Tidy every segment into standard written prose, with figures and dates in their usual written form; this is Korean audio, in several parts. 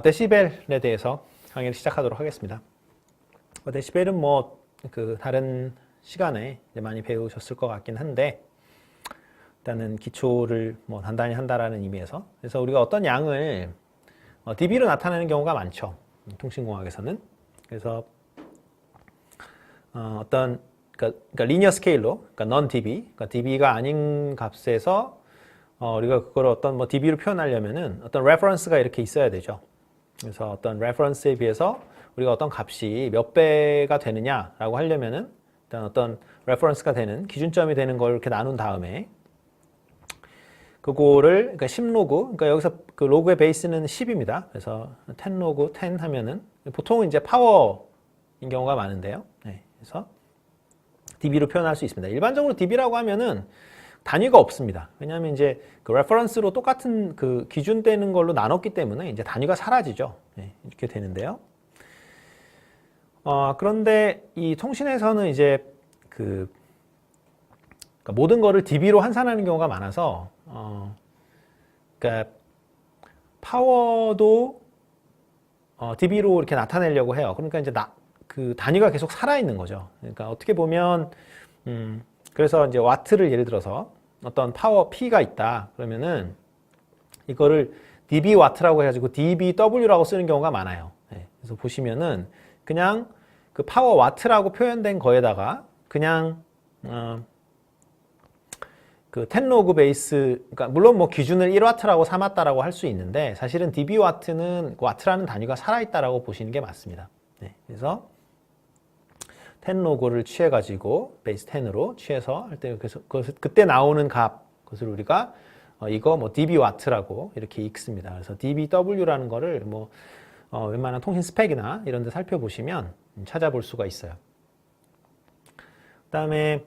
데시벨에 대해서 강의를 시작하도록 하겠습니다. 데시벨은 다른 시간에 이제 많이 배우셨을 것 같긴 한데, 일단은 기초를 단단히 한다라는 의미에서. 그래서 우리가 어떤 양을 dB로 나타내는 경우가 많죠. 통신공학에서는. 그래서 그러니까 리니어 스케일로, 그러니까 non-dB, 그러니까 dB가 아닌 값에서 우리가 그걸 어떤 dB로 표현하려면은 어떤 reference가 이렇게 있어야 되죠. 그래서 어떤 reference에 비해서 우리가 어떤 값이 몇 배가 되느냐라고 하려면은 일단 어떤 reference가 되는 기준점이 되는 걸 이렇게 나눈 다음에 그거를 그러니까 10로그, 그러니까 여기서 그 로그의 베이스는 10입니다. 그래서 10로그 10 하면은 보통은 이제 파워인 경우가 많은데요. 네, 그래서 dB로 표현할 수 있습니다. 일반적으로 dB라고 하면은 단위가 없습니다. 왜냐하면 이제 그 레퍼런스로 똑같은 그 기준되는 걸로 나눴기 때문에 이제 단위가 사라지죠. 네, 이렇게 되는데요. 그런데 이 통신에서는 이제 그러니까 모든 거를 dB로 환산하는 경우가 많아서 그러니까 파워도 dB로 이렇게 나타내려고 해요. 그러니까 이제 그 단위가 계속 살아있는 거죠. 그러니까 어떻게 보면 그래서 이제 와트를 예를 들어서 어떤 파워 P가 있다. 그러면은 이거를 dB 와트라고 해가지고 dBW라고 쓰는 경우가 많아요. 네, 그래서 보시면은 그냥 그 파워 와트라고 표현된 거에다가 그냥 그 10로그 베이스, 그러니까 물론 기준을 1와트라고 삼았다라고 할 수 있는데 사실은 dB 와트는 와트라는 단위가 살아있다라고 보시는 게 맞습니다. 네, 그래서 10로그를 취해가지고 베이스 10으로 취해서 할 때 그때 나오는 값, 그것을 우리가 이거 dB 와트라고 이렇게 읽습니다. 그래서 dBW라는 거를 웬만한 통신 스펙이나 이런 데 살펴보시면 찾아볼 수가 있어요. 그다음에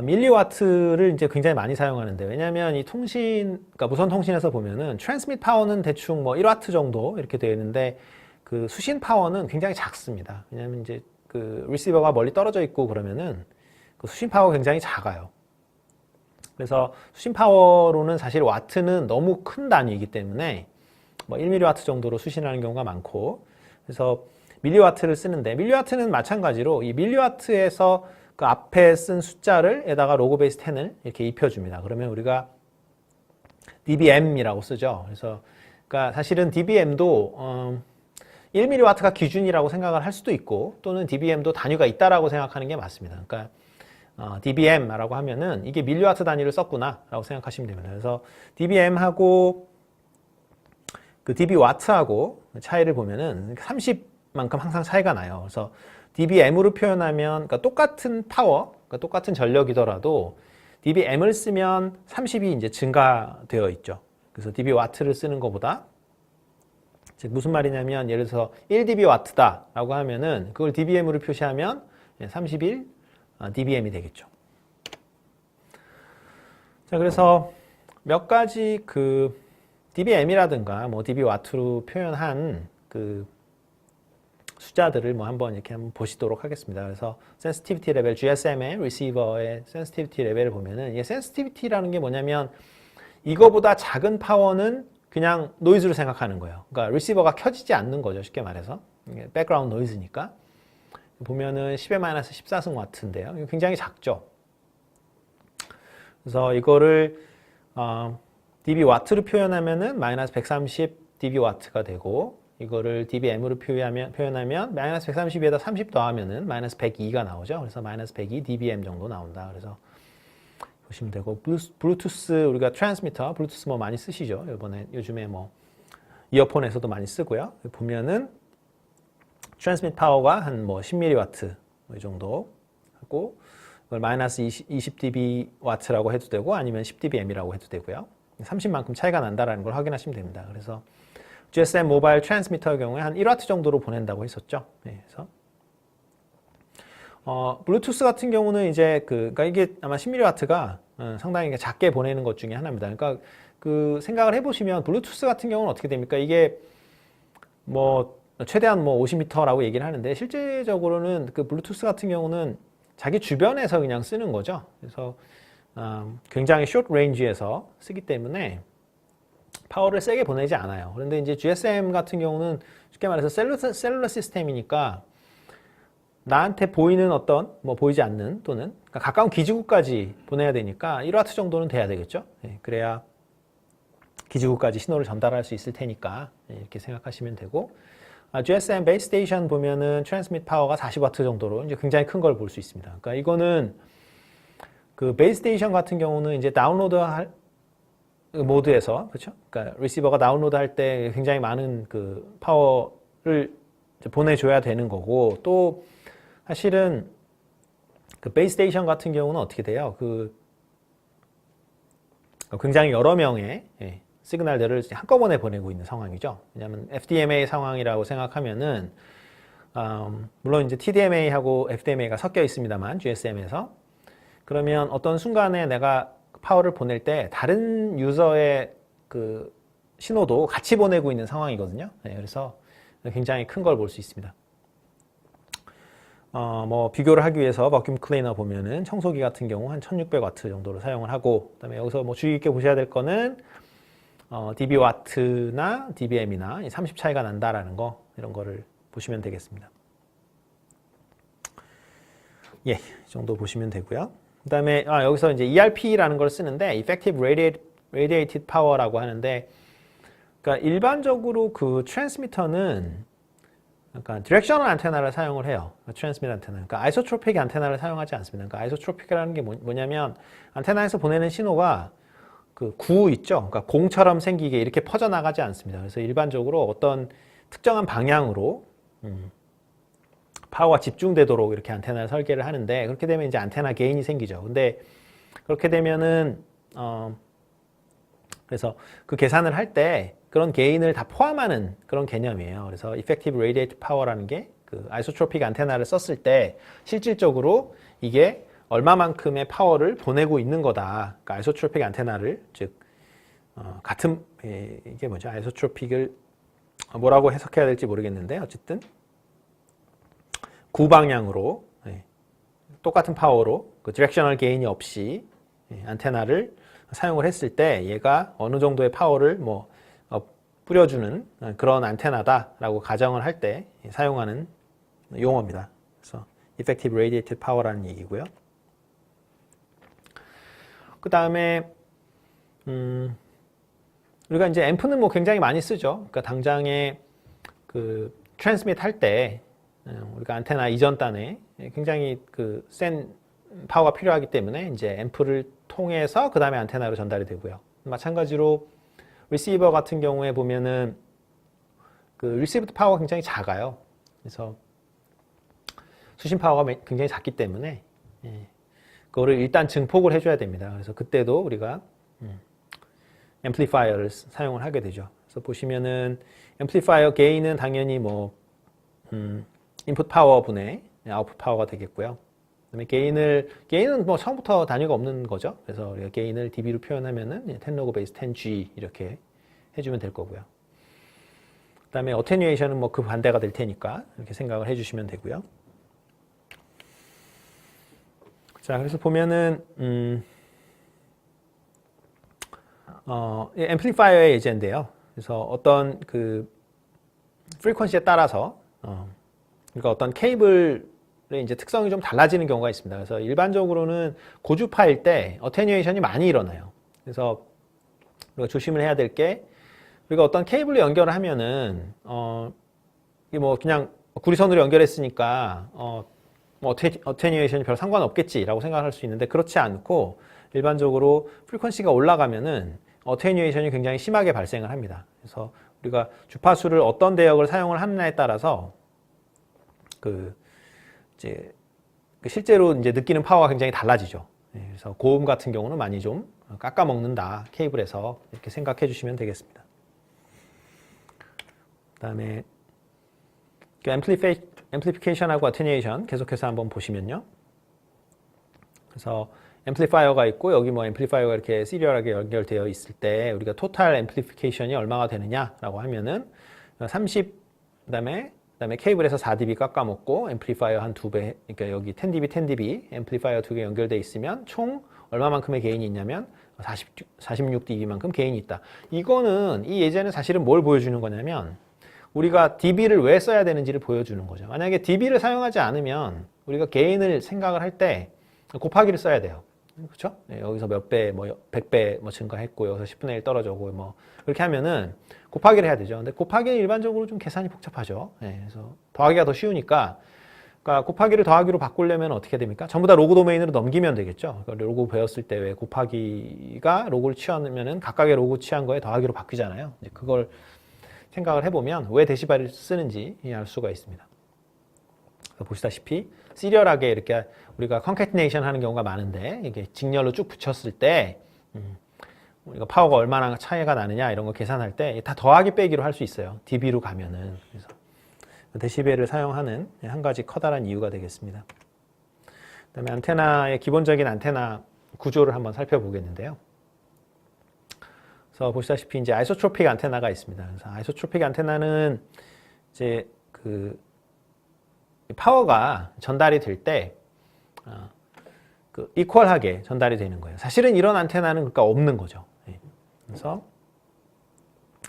밀리와트를 이제 굉장히 많이 사용하는데, 왜냐하면 이 그러니까 무선 통신에서 보면은 트랜스밋 파워는 대충 1와트 정도 이렇게 되어 있는데 그 수신 파워는 굉장히 작습니다. 왜냐하면 이제 그 리시버가 멀리 떨어져 있고 그러면은 그 수신 파워가 굉장히 작아요. 그래서 수신 파워로는 사실 와트는 너무 큰 단위이기 때문에 1mW 정도로 수신하는 경우가 많고, 그래서 밀리와트를 쓰는데, 밀리와트는 마찬가지로 이 밀리와트에서 그 앞에 쓴 숫자를 에다가 로그 베이스 10을 이렇게 입혀줍니다. 그러면 우리가 dBm이라고 쓰죠. 그래서 그러니까 사실은 dBm도 1mW가 기준이라고 생각을 할 수도 있고, 또는 dBm도 단위가 있다라고 생각하는 게 맞습니다. 그러니까 dBm라고 하면은 이게 밀리와트 단위를 썼구나라고 생각하시면 됩니다. 그래서 dBm하고 그 dB와트하고 차이를 보면은 30만큼 항상 차이가 나요. 그래서 dBm으로 표현하면 그러니까 똑같은 파워, 그러니까 똑같은 전력이더라도 dBm을 쓰면 30이 이제 증가되어 있죠. 그래서 dB와트를 쓰는 것보다, 즉 무슨 말이냐면 예를 들어서 1dB 와트다라고 하면은 그걸 dBm으로 표시하면 31 dBm이 되겠죠. 자, 그래서 몇 가지 그 dBm이라든가 dB 와트로 표현한 그 숫자들을 한번 이렇게 한번 보시도록 하겠습니다. 그래서 센시티비티 레벨, GSM의 리시버의 센시티비티 레벨을 보면은, 이 센시티비티라는 게 뭐냐면 이거보다 작은 파워는 그냥 노이즈로 생각하는 거예요. 그러니까 리시버가 켜지지 않는 거죠. 쉽게 말해서. 백그라운드 노이즈니까. 보면은 10의 마이너스 14승 와트인데요. 이거 굉장히 작죠. 그래서 이거를 dB 와트로 표현하면은 마이너스 130 dB 와트가 되고, 이거를 dBm으로 표현하면 마이너스 130에다 30 더하면은 마이너스 102가 나오죠. 그래서 마이너스 102 dBm 정도 나온다. 그래서 보시면 되고, 블루투스 우리가 트랜스미터, 블루투스 많이 쓰시죠. 요즘에 이어폰에서도 많이 쓰고요. 보면은 트랜스밋 파워가 한 10mW 이 정도 하고, 이걸 마이너스 20dB와트라고 해도 되고 아니면 10dBm이라고 해도 되고요. 30만큼 차이가 난다라는 걸 확인하시면 됩니다. 그래서 GSM 모바일 트랜스미터의 경우에 한 1와트 정도로 보낸다고 했었죠. 네, 그래서 블루투스 같은 경우는 이제 그러니까 이게 아마 10mW가 상당히 작게 보내는 것 중에 하나입니다. 그러니까 그 생각을 해보시면 블루투스 같은 경우는 어떻게 됩니까? 이게 최대한 50m라고 얘기를 하는데, 실제적으로는 그 블루투스 같은 경우는 자기 주변에서 그냥 쓰는 거죠. 그래서 굉장히 숏 레인지에서 쓰기 때문에 파워를 세게 보내지 않아요. 그런데 이제 GSM 같은 경우는 쉽게 말해서 셀룰러 시스템이니까 나한테 보이는 어떤 뭐 보이지 않는 또는 그러니까 가까운 기지국까지 보내야 되니까 1와트 정도는 돼야 되겠죠. 그래야 기지국까지 신호를 전달할 수 있을 테니까 이렇게 생각하시면 되고, GSM 베이스 스테이션 보면은 트랜스밋 파워가 40와트 정도로 이제 굉장히 큰 걸 볼 수 있습니다. 그러니까 이거는 그 베이스 스테이션 같은 경우는 이제 다운로드 할 모드에서, 그렇죠? 그러니까 리시버가 다운로드 할 때 굉장히 많은 그 파워를 보내줘야 되는 거고, 또 사실은 그 베이스 스테이션 같은 경우는 어떻게 돼요? 그 굉장히 여러 명의 시그널들을 한꺼번에 보내고 있는 상황이죠. 왜냐하면 FDMA 상황이라고 생각하면은 물론 이제 TDMA하고 FDMA가 섞여 있습니다만 GSM에서 그러면 어떤 순간에 내가 파워를 보낼 때 다른 유저의 그 신호도 같이 보내고 있는 상황이거든요. 그래서 굉장히 큰 걸 볼 수 있습니다. 뭐 비교를 하기 위해서 버큐um 클리너 보면은 청소기 같은 경우 한 1600와트 정도로 사용을 하고, 그다음에 여기서 뭐 주의 깊게 보셔야 될 거는 dB와트나 dBm이나 30 차이가 난다라는 거, 이런 거를 보시면 되겠습니다. 이 정도 보시면 되고요. 그다음에 여기서 이제 ERP라는 걸 쓰는데 Effective Radiated Power라고 하는데, 그러니까 일반적으로 그 트랜스미터는 그러니까 디렉셔널 안테나를 사용을 해요. 트랜스미터 안테나. 그러니까 아이소트로픽 안테나를 사용하지 않습니다. 그러니까 아이소트로픽이라는 게 뭐냐면 안테나에서 보내는 신호가 그 구 있죠. 그러니까 공처럼 생기게 이렇게 퍼져나가지 않습니다. 그래서 일반적으로 어떤 특정한 방향으로 파워가 집중되도록 이렇게 안테나를 설계를 하는데, 그렇게 되면 이제 안테나 게인이 생기죠. 근데 그렇게 되면은 그래서 그 계산을 할 때 그런 게인을 다 포함하는 그런 개념이에요. 그래서 Effective Radiated Power라는 게 그 아이소트로픽 안테나를 썼을 때 실질적으로 이게 얼마만큼의 파워를 보내고 있는 거다. 그러니까 아이소트로픽 안테나를, 즉 같은 이게 뭐죠? 아이소트로픽을 뭐라고 해석해야 될지 모르겠는데 어쨌든 구방향으로 똑같은 파워로 그 디렉셔널 게인이 없이 안테나를 사용을 했을 때 얘가 어느 정도의 파워를 뭐 뿌려주는 그런 안테나다라고 가정을 할 때 사용하는 용어입니다. 그래서 Effective Radiated Power라는 얘기고요. 그 다음에 우리가 이제 앰프는 뭐 굉장히 많이 쓰죠. 그러니까 당장에 그 트랜스밋 할 때 우리가 안테나 이전 단에 굉장히 그 센 파워가 필요하기 때문에 이제 앰프를 통해서 그 다음에 안테나로 전달이 되고요. 마찬가지로 리시버 같은 경우에 보면은 그 리시브드 파워가 굉장히 작아요. 그래서 수신 파워가 굉장히 작기 때문에 그거를 일단 증폭을 해줘야 됩니다. 그래서 그때도 우리가 앰플리파이어를 사용을 하게 되죠. 그래서 보시면은 앰플리파이어 게인은 당연히 뭐 인풋 파워 분의 아웃풋 파워가 되겠고요. 그다음에 게인은 뭐 처음부터 단위가 없는 거죠. 그래서 우리가 게인을 dB로 표현하면은 10 log base 10G 이렇게 해주면 될 거고요. 그다음에 어테뉴에이션은 뭐 그 반대가 될 테니까 이렇게 생각을 해주시면 되고요. 자, 그래서 보면은 앰플리파이어의 예제인데요. 그래서 어떤 그 프리퀀시에 따라서 그러니까 어떤 케이블 이제 특성이 좀 달라지는 경우가 있습니다. 그래서 일반적으로는 고주파일 때 어테뉴에이션이 많이 일어나요. 그래서 우리가 조심을 해야 될 게, 우리가 어떤 케이블로 연결을 하면은 이게 뭐 그냥 구리선으로 연결했으니까 뭐 어테뉴에이션이 별 상관없겠지라고 생각할 수 있는데, 그렇지 않고 일반적으로 프리퀀시가 올라가면은 어테뉴에이션이 굉장히 심하게 발생을 합니다. 그래서 우리가 주파수를 어떤 대역을 사용을 하느냐에 따라서 이제 실제로 이제 느끼는 파워가 굉장히 달라지죠. 그래서 고음 같은 경우는 많이 좀 깎아먹는다, 케이블에서, 이렇게 생각해 주시면 되겠습니다. 그다음에 앰플리피케이션하고 어테뉴에이션 계속해서 한번 보시면요. 그래서 앰플리파이어가 있고 여기 뭐 앰플리파이어가 이렇게 시리얼하게 연결되어 있을 때 우리가 토탈 앰플리피케이션이 얼마가 되느냐라고 하면은 30, 그다음에 케이블에서 4dB 깎아먹고 앰플리파이어 한 2배, 그러니까 여기 10dB, 10dB 앰플리파이어 2개 연결되어 있으면 총 얼마만큼의 게인이 있냐면 46dB만큼 게인이 있다. 이거는 이 예제는 사실은 뭘 보여주는 거냐면 우리가 dB를 왜 써야 되는지를 보여주는 거죠. 만약에 dB를 사용하지 않으면 우리가 게인을 생각을 할 때 곱하기를 써야 돼요. 그렇죠? 여기서 몇 배, 뭐 100배 뭐 증가했고 여기서 10분의 1 떨어져고 뭐 그렇게 하면은 곱하기를 해야 되죠. 근데 곱하기는 일반적으로 좀 계산이 복잡하죠. 그래서 더하기가 더 쉬우니까 그러니까 곱하기를 더하기로 바꾸려면 어떻게 됩니까? 전부 다 로그 도메인으로 넘기면 되겠죠. 그러니까 로그 배웠을 때 왜 곱하기가 로그를 취하면은 각각의 로그 취한 거에 더하기로 바뀌잖아요. 이제 그걸 생각을 해보면 왜 데시벨을 쓰는지 알 수가 있습니다. 보시다시피 시리얼하게 이렇게 우리가 컨캐티네이션 하는 경우가 많은데 이게 직렬로 쭉 붙였을 때 우리가 파워가 얼마나 차이가 나느냐 이런 거 계산할 때 다 더하기 빼기로 할 수 있어요. dB로 가면은. 그래서 데시벨을 사용하는 한 가지 커다란 이유가 되겠습니다. 그다음에 안테나의 기본적인 안테나 구조를 한번 살펴보겠는데요. 그래서 보시다시피 이제 아이소트로픽 안테나가 있습니다. 그래서 아이소트로픽 안테나는 이제 그 파워가 전달이 될 때 이퀄하게 전달이 되는 거예요. 사실은 이런 안테나는 그러니까 없는 거죠. 그래서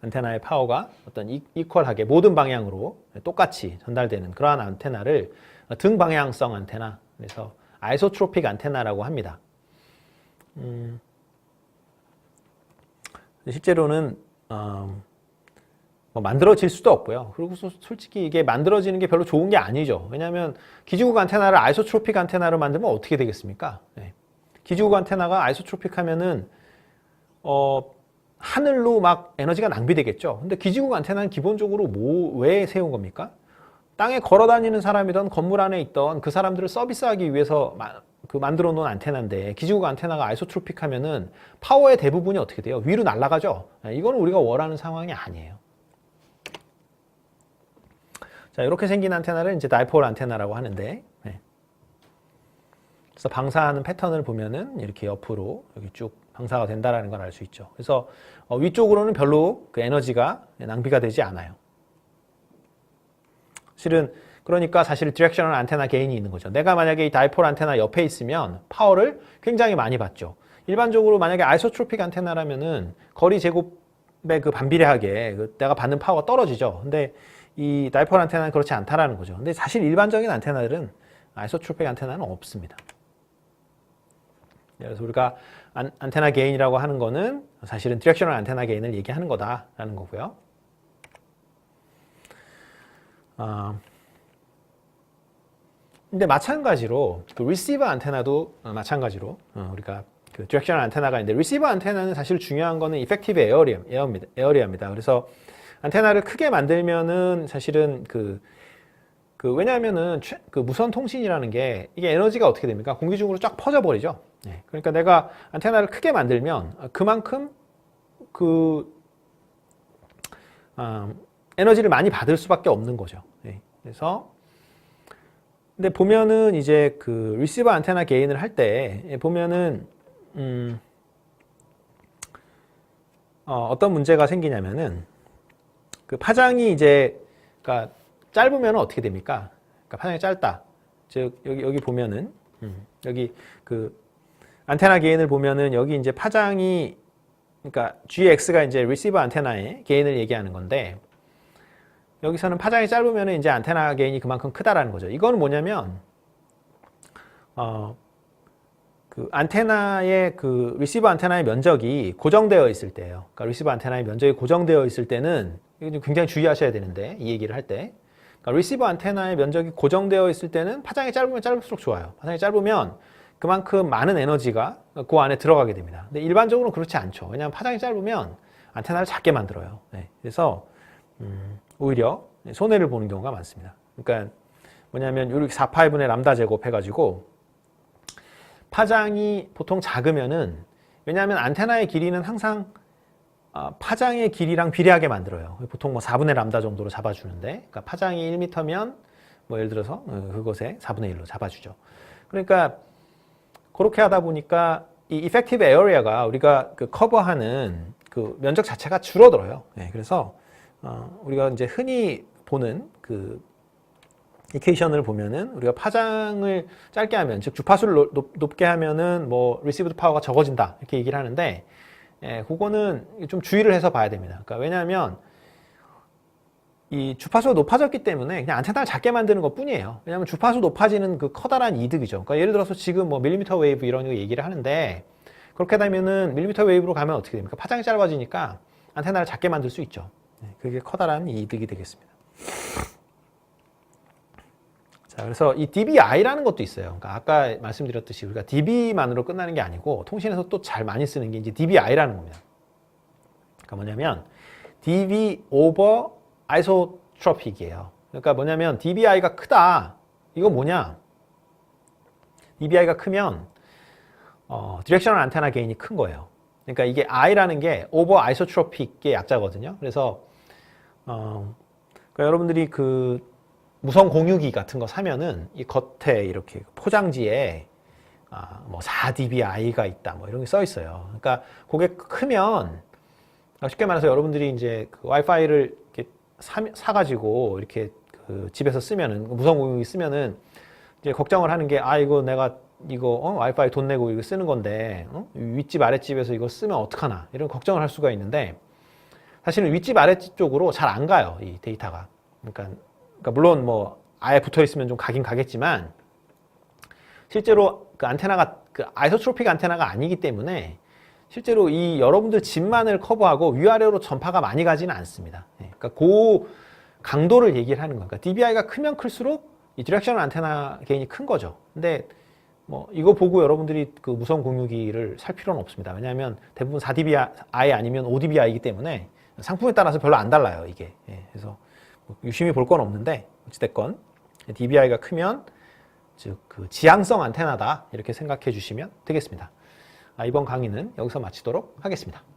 안테나의 파워가 어떤 이퀄하게 모든 방향으로 똑같이 전달되는 그러한 안테나를 등방향성 안테나, 그래서 아이소트로픽 안테나라고 합니다. 실제로는 뭐 만들어질 수도 없고요. 그리고 솔직히 이게 만들어지는 게 별로 좋은 게 아니죠. 왜냐하면 기지국 안테나를 아이소트로픽 안테나로 만들면 어떻게 되겠습니까? 기지국 안테나가 아이소트로픽 하면은 하늘로 막 에너지가 낭비되겠죠. 근데 기지국 안테나는 기본적으로 왜 세운 겁니까? 땅에 걸어 다니는 사람이든 건물 안에 있던 그 사람들을 서비스하기 위해서 만들어 놓은 안테나인데, 기지국 안테나가 아이소트로픽 하면은 파워의 대부분이 어떻게 돼요? 위로 날아가죠. 이거는 우리가 원하는 상황이 아니에요. 자, 이렇게 생긴 안테나를 이제 다이폴 안테나라고 하는데, 그래서 방사하는 패턴을 보면은 이렇게 옆으로 여기 쭉 방사가 된다라는 걸 알 수 있죠. 그래서 위쪽으로는 별로 그 에너지가 낭비가 되지 않아요. 실은 그러니까 사실 디렉셔널 안테나 게인이 있는 거죠. 내가 만약에 이 다이폴 안테나 옆에 있으면 파워를 굉장히 많이 받죠. 일반적으로 만약에 아이소트로픽 안테나라면은 거리 제곱에 그 반비례하게 내가 받는 파워가 떨어지죠. 근데 이 다이폴 안테나는 그렇지 않다라는 거죠. 근데 사실 일반적인 안테나들은 아이소트로픽 안테나는 없습니다. 그래서 우리가 안테나 게인이라고 하는 거는 사실은 디렉셔널 안테나 게인을 얘기하는 거다라는 거고요. 근데 마찬가지로 그 리시버 안테나도 마찬가지로 우리가 그 디렉셔널 안테나가 있는데, 리시버 안테나는 사실 중요한 거는 이펙티브 에어리아입니다. 그래서 안테나를 크게 만들면은 사실은 왜냐하면은 그 무선 통신이라는 게 이게 에너지가 어떻게 됩니까? 공기 중으로 쫙 퍼져 버리죠. 그러니까 내가 안테나를 크게 만들면 그만큼 에너지를 많이 받을 수밖에 없는 거죠. 그래서 근데 보면은 이제 그 리시버 안테나 게인을 할 때 보면은 어떤 문제가 생기냐면은 그 파장이 이제 그러니까 짧으면 어떻게 됩니까? 그러니까 파장이 짧다. 즉 여기 보면은 여기 그 안테나 게인을 보면은 여기 이제 파장이, 그러니까 GX가 이제 리시버 안테나의 게인을 얘기하는 건데, 여기서는 파장이 짧으면 이제 안테나 게인이 그만큼 크다라는 거죠. 이거는 뭐냐면 그 안테나의 그 리시버 안테나의 면적이 고정되어 있을 때예요. 그러니까 리시버 안테나의 면적이 고정되어 있을 때는 이거 굉장히 주의하셔야 되는데, 이 얘기를 할 때, 그러니까 리시버 안테나의 면적이 고정되어 있을 때는 파장이 짧으면 짧을수록 좋아요. 파장이 짧으면 그만큼 많은 에너지가 그 안에 들어가게 됩니다. 근데 일반적으로는 그렇지 않죠. 왜냐하면 파장이 짧으면 안테나를 작게 만들어요. 그래서 오히려 손해를 보는 경우가 많습니다. 그러니까 뭐냐면 이렇게 4파이분의 람다 제곱 해가지고 파장이 보통 작으면은, 왜냐하면 안테나의 길이는 항상 파장의 길이랑 비례하게 만들어요. 보통 뭐 4분의 람다 정도로 잡아주는데, 그러니까 파장이 1m면 뭐 예를 들어서 그것의 4분의 1로 잡아주죠. 그러니까 그렇게 하다 보니까 이 이펙티브 에어리아가 우리가 그 커버하는 그 면적 자체가 줄어들어요. 그래서 우리가 이제 흔히 보는 그 이퀘이션을 보면은 우리가 파장을 짧게 하면, 즉 주파수를 높게 하면은 뭐 리시브드 파워가 적어진다 이렇게 얘기를 하는데, 그거는 좀 주의를 해서 봐야 됩니다. 그러니까 왜냐하면 이 주파수가 높아졌기 때문에 그냥 안테나를 작게 만드는 것 뿐이에요. 왜냐하면 주파수 높아지는 그 커다란 이득이죠. 그러니까 예를 들어서 지금 뭐 밀리미터 웨이브 이런 거 얘기를 하는데, 그렇게 되면은 밀리미터 웨이브로 가면 어떻게 됩니까? 파장이 짧아지니까 안테나를 작게 만들 수 있죠. 그게 커다란 이득이 되겠습니다. 자, 그래서 이 dBi라는 것도 있어요. 그러니까 아까 말씀드렸듯이 우리가 dB만으로 끝나는 게 아니고 통신에서 또 잘 많이 쓰는 게 이제 dBi라는 겁니다. 그러니까 뭐냐면 dB over isotropic이에요. 그러니까 뭐냐면 dBi가 크다. 이거 뭐냐? dBi가 크면 디렉셔널 안테나 게인이 큰 거예요. 그러니까 이게 i라는 게 over isotropic의 약자거든요. 그래서 그러니까 여러분들이 그 무선 공유기 같은 거 사면은 이 겉에 이렇게 포장지에 뭐 4dBi가 있다 뭐 이런 게 써 있어요. 그러니까 그게 크면 쉽게 말해서 여러분들이 이제 그 와이파이를 이렇게 사가지고 이렇게 그 집에서 쓰면은 무선 공유기 쓰면은 이제 걱정을 하는 게 이거 내가 이거 와이파이 돈 내고 이거 쓰는 건데 윗집 아랫집에서 이거 쓰면 어떡하나 이런 걱정을 할 수가 있는데, 사실은 윗집 아랫집 쪽으로 잘 안 가요 이 데이터가. 그러니까 물론 뭐 아예 붙어 있으면 좀 가긴 가겠지만 실제로 그 안테나가 그 아이소트로픽 안테나가 아니기 때문에 실제로 이 여러분들 집만을 커버하고 위아래로 전파가 많이 가지는 않습니다. 그러니까 그 강도를 얘기를 하는 거니까 dBi가 크면 클수록 이 디렉셔널 안테나 게인이 큰 거죠. 근데 뭐 이거 보고 여러분들이 그 무선 공유기를 살 필요는 없습니다. 왜냐하면 대부분 4dBi 아니면 5dBi이기 때문에 상품에 따라서 별로 안 달라요 이게. 그래서 유심히 볼 건 없는데 어찌됐건 dBi가 크면 즉 그 지향성 안테나다 이렇게 생각해 주시면 되겠습니다. 이번 강의는 여기서 마치도록 하겠습니다.